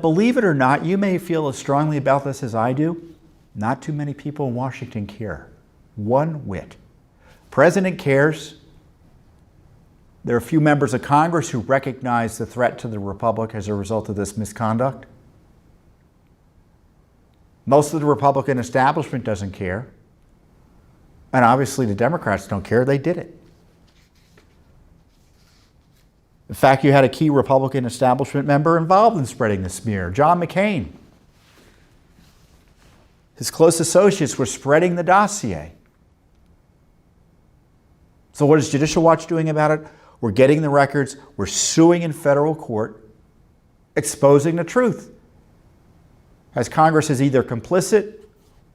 Believe it or not, you may feel as strongly about this as I do. Not too many people in Washington care. One whit. President cares. There are a few members of Congress who recognize the threat to the Republic as a result of this misconduct. Most of the Republican establishment doesn't care. And obviously the Democrats don't care. They did it. In fact, you had a key Republican establishment member involved in spreading the smear, John McCain. His close associates were spreading the dossier. So what is Judicial Watch doing about it? We're getting the records. We're suing in federal court, exposing the truth. As Congress is either complicit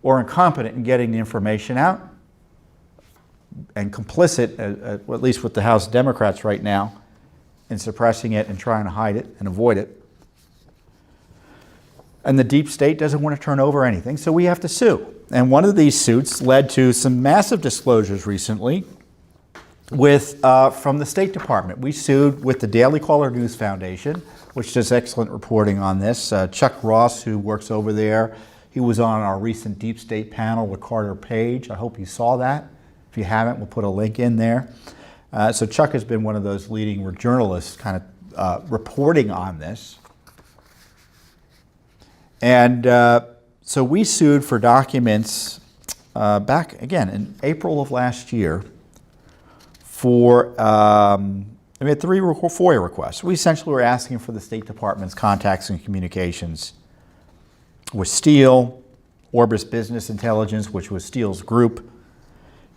or incompetent in getting the information out, and complicit, at least with the House Democrats right now, in suppressing it and trying to hide it and avoid it. And the deep state doesn't want to turn over anything, so we have to sue. And one of these suits led to some massive disclosures recently from the State Department. We sued with the Daily Caller News Foundation, which does excellent reporting on this. Chuck Ross, who works over there, he was on our recent deep state panel with Carter Page. I hope you saw that. If you haven't, we'll put a link in there. So Chuck has been one of those leading journalists kind of reporting on this. And so we sued for documents back, again, in April of last year for, we had 3 FOIA requests. We essentially were asking for the State Department's contacts and communications with Steele, Orbis Business Intelligence, which was Steele's group,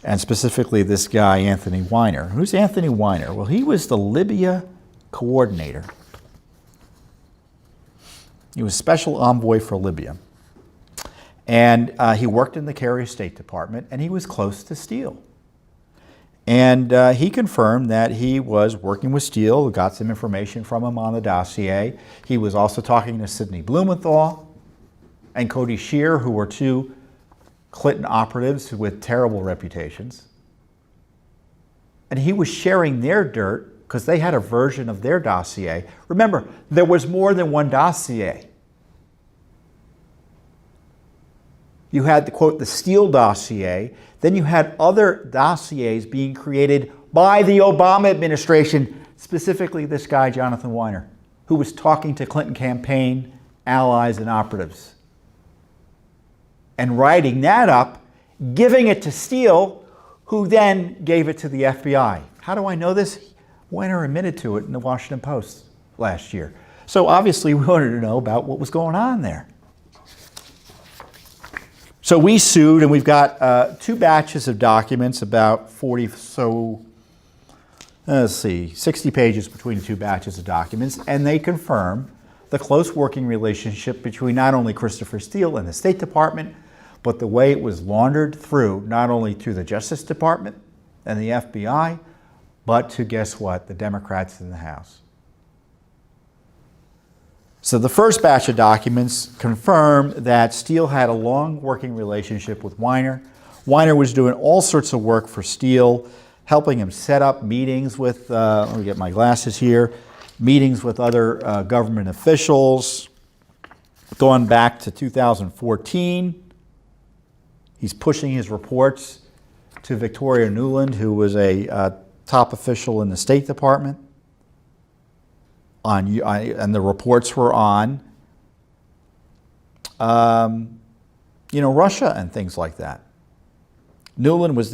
and specifically this guy, Anthony Weiner. Who's Anthony Weiner? Well, he was the Libya coordinator. He was special envoy for Libya. And he worked in the Kerry State Department, and he was close to Steele. And he confirmed that he was working with Steele, got some information from him on the dossier. He was also talking to Sidney Blumenthal and Cody Shear, who were 2 Clinton operatives with terrible reputations. And he was sharing their dirt because they had a version of their dossier. Remember, there was more than one dossier. You had, quote, the Steele dossier. Then you had other dossiers being created by the Obama administration, specifically this guy, Jonathan Weiner, who was talking to Clinton campaign allies and operatives, and writing that up, giving it to Steele, who then gave it to the FBI. How do I know this? Weiner admitted to it in the Washington Post last year. So obviously we wanted to know about what was going on there. So we sued, and we've got 2 batches of documents, about 60 pages between the 2 batches of documents, and they confirm the close working relationship between not only Christopher Steele and the State Department, but the way it was laundered through, not only through the Justice Department and the FBI, but to, guess what, the Democrats in the House. So the first batch of documents confirm that Steele had a long working relationship with Weiner. Weiner was doing all sorts of work for Steele, helping him set up meetings with, let me get my glasses here, meetings with other government officials, going back to 2014. He's pushing his reports to Victoria Nuland, who was a top official in the State Department, and the reports were on, Russia and things like that. Nuland was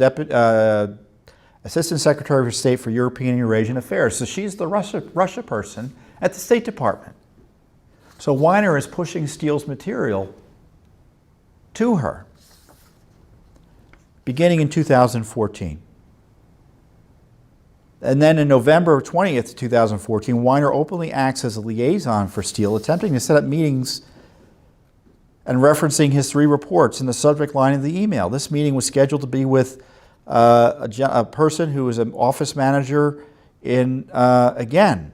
Assistant Secretary of State for European and Eurasian Affairs, so she's the Russia person at the State Department. So Weiner is pushing Steele's material to her, beginning in 2014. And then in November 20th, 2014, Weiner openly acts as a liaison for Steele, attempting to set up meetings and referencing his 3 reports in the subject line of the email. This meeting was scheduled to be with a person who is an office manager in, again,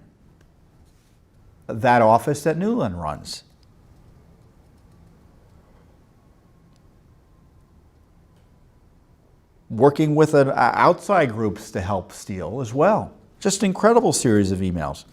that office that Nuland runs. Working with outside groups to help Steele as well. Just an incredible series of emails.